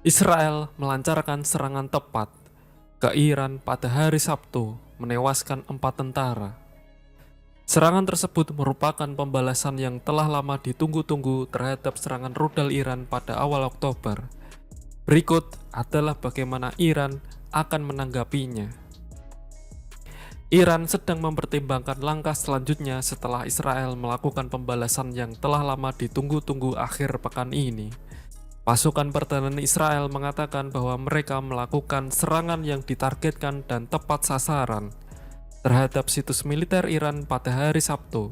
Israel melancarkan serangan tepat ke Iran pada hari Sabtu, menewaskan 4 tentara. Serangan tersebut merupakan pembalasan yang telah lama ditunggu-tunggu terhadap serangan rudal Iran pada awal Oktober. Berikut adalah bagaimana Iran akan menanggapinya. Iran sedang mempertimbangkan langkah selanjutnya setelah Israel melakukan pembalasan yang telah lama ditunggu-tunggu akhir pekan ini. Pasukan pertahanan Israel mengatakan bahwa mereka melakukan serangan yang ditargetkan dan tepat sasaran terhadap situs militer Iran pada hari Sabtu.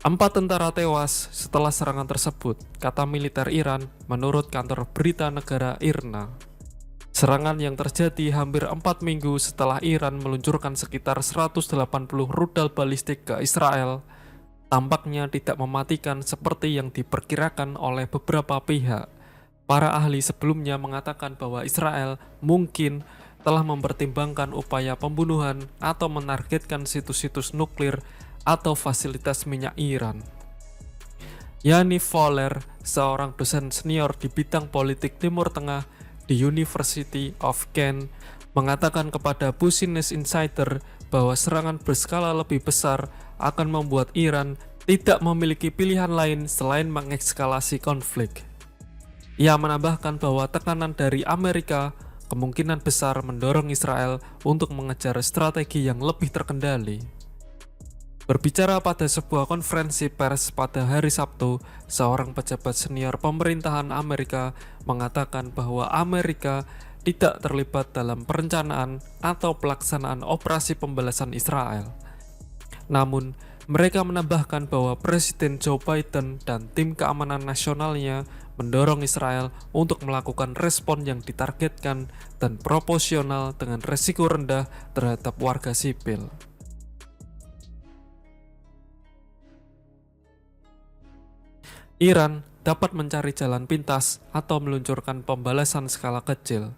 4 tentara tewas setelah serangan tersebut, kata militer Iran menurut kantor berita negara IRNA. Serangan yang terjadi hampir 4 minggu setelah Iran meluncurkan sekitar 180 rudal balistik ke Israel tampaknya tidak mematikan seperti yang diperkirakan oleh beberapa pihak. Para ahli sebelumnya mengatakan bahwa Israel mungkin telah mempertimbangkan upaya pembunuhan atau menargetkan situs-situs nuklir atau fasilitas minyak Iran. Yaniv Voller, seorang dosen senior di bidang politik Timur Tengah di University of Kent, mengatakan kepada Business Insider bahwa serangan berskala lebih besar akan membuat Iran tidak memiliki pilihan lain selain mengekskalasi konflik. Ia menambahkan bahwa tekanan dari Amerika kemungkinan besar mendorong Israel untuk mengejar strategi yang lebih terkendali. Berbicara pada sebuah konferensi pers pada hari Sabtu, seorang pejabat senior pemerintahan Amerika mengatakan bahwa Amerika tidak terlibat dalam perencanaan atau pelaksanaan operasi pembalasan Israel. Namun, mereka menambahkan bahwa Presiden Joe Biden dan tim keamanan nasionalnya mendorong Israel untuk melakukan respon yang ditargetkan dan proporsional dengan resiko rendah terhadap warga sipil. Iran dapat mencari jalan pintas atau meluncurkan pembalasan skala kecil.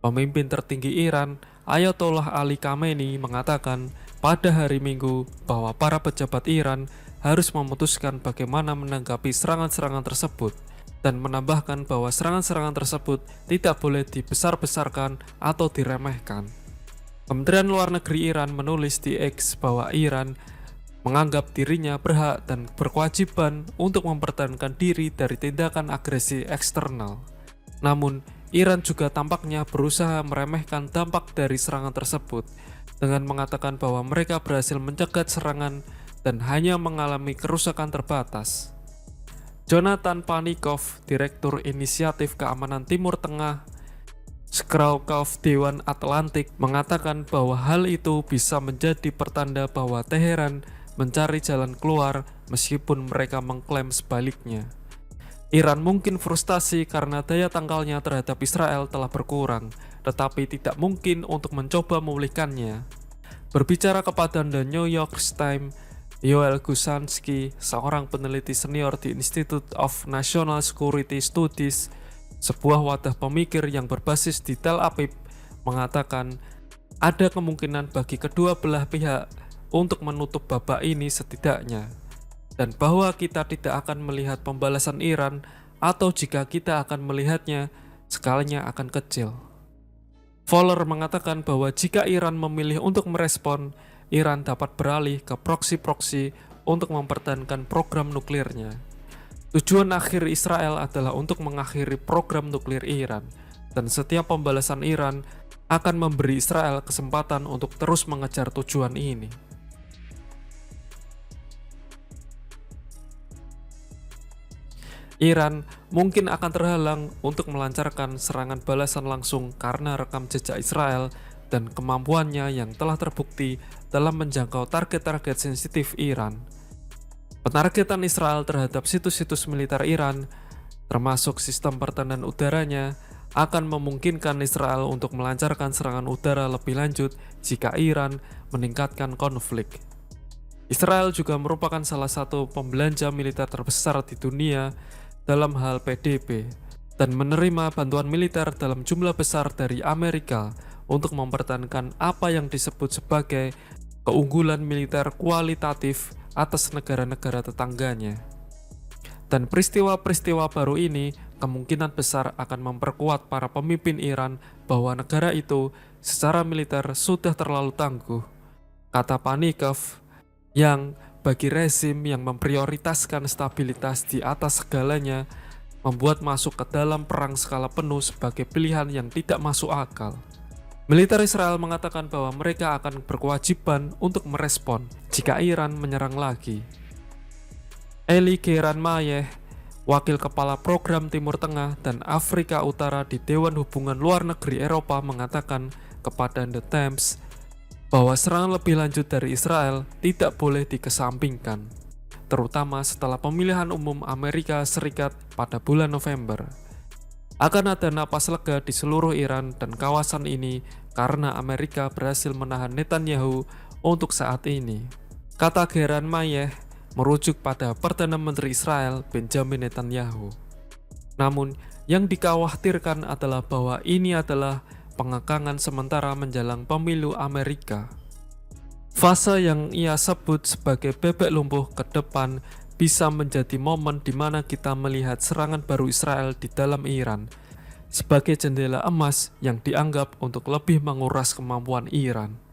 Pemimpin tertinggi Iran, Ayatollah Ali Khamenei, mengatakan pada hari Minggu bahwa para pejabat Iran harus memutuskan bagaimana menanggapi serangan-serangan tersebut dan menambahkan bahwa serangan-serangan tersebut tidak boleh dibesar-besarkan atau diremehkan. Kementerian Luar Negeri Iran menulis di X bahwa Iran menganggap dirinya berhak dan berkewajiban untuk mempertahankan diri dari tindakan agresi eksternal. Namun, Iran juga tampaknya berusaha meremehkan dampak dari serangan tersebut dengan mengatakan bahwa mereka berhasil mencegat serangan dan hanya mengalami kerusakan terbatas. Jonathan Panikov, Direktur Inisiatif Keamanan Timur Tengah Skralkov Dewan Atlantik, mengatakan bahwa hal itu bisa menjadi pertanda bahwa Teheran mencari jalan keluar meskipun mereka mengklaim sebaliknya. Iran mungkin frustasi karena daya tangkalnya terhadap Israel telah berkurang, tetapi tidak mungkin untuk mencoba memulihkannya. Berbicara kepada The New York Times, Yoel Gusansky, seorang peneliti senior di Institute of National Security Studies, sebuah wadah pemikir yang berbasis di Tel Aviv, mengatakan ada kemungkinan bagi kedua belah pihak untuk menutup babak ini setidaknya, dan bahwa kita tidak akan melihat pembalasan Iran atau jika kita akan melihatnya, skalanya akan kecil. Voller mengatakan bahwa jika Iran memilih untuk merespon, Iran dapat beralih ke proksi-proksi untuk mempertahankan program nuklirnya. Tujuan akhir Israel adalah untuk mengakhiri program nuklir Iran, dan setiap pembalasan Iran akan memberi Israel kesempatan untuk terus mengejar tujuan ini. Iran mungkin akan terhalang untuk melancarkan serangan balasan langsung karena rekam jejak Israel dan kemampuannya yang telah terbukti dalam menjangkau target-target sensitif Iran. Penargetan Israel terhadap situs-situs militer Iran, termasuk sistem pertahanan udaranya, akan memungkinkan Israel untuk melancarkan serangan udara lebih lanjut jika Iran meningkatkan konflik. Israel juga merupakan salah satu pembelanja militer terbesar di dunia dalam hal PDB dan menerima bantuan militer dalam jumlah besar dari Amerika untuk mempertahankan apa yang disebut sebagai keunggulan militer kualitatif atas negara-negara tetangganya. Dan peristiwa-peristiwa baru ini kemungkinan besar akan memperkuat para pemimpin Iran bahwa negara itu secara militer sudah terlalu tangguh, kata Panikov, yang bagi rezim yang memprioritaskan stabilitas di atas segalanya membuat masuk ke dalam perang skala penuh sebagai pilihan yang tidak masuk akal. Militer Israel mengatakan bahwa mereka akan berkewajiban untuk merespon jika Iran menyerang lagi. Eli Geranmayeh, wakil kepala program Timur Tengah dan Afrika Utara di Dewan Hubungan Luar Negeri Eropa, mengatakan kepada The Times bahwa serangan lebih lanjut dari Israel tidak boleh dikesampingkan, terutama setelah pemilihan umum Amerika Serikat pada bulan November. Akan ada napas lega di seluruh Iran dan kawasan ini karena Amerika berhasil menahan Netanyahu untuk saat ini, kata Geranmayeh merujuk pada Perdana Menteri Israel Benjamin Netanyahu. Namun, yang dikhawatirkan adalah bahwa ini adalah pengekangan sementara menjelang pemilu Amerika. Fase yang ia sebut sebagai bebek lumpuh ke depan bisa menjadi momen di mana kita melihat serangan baru Israel di dalam Iran sebagai jendela emas yang dianggap untuk lebih menguras kemampuan Iran.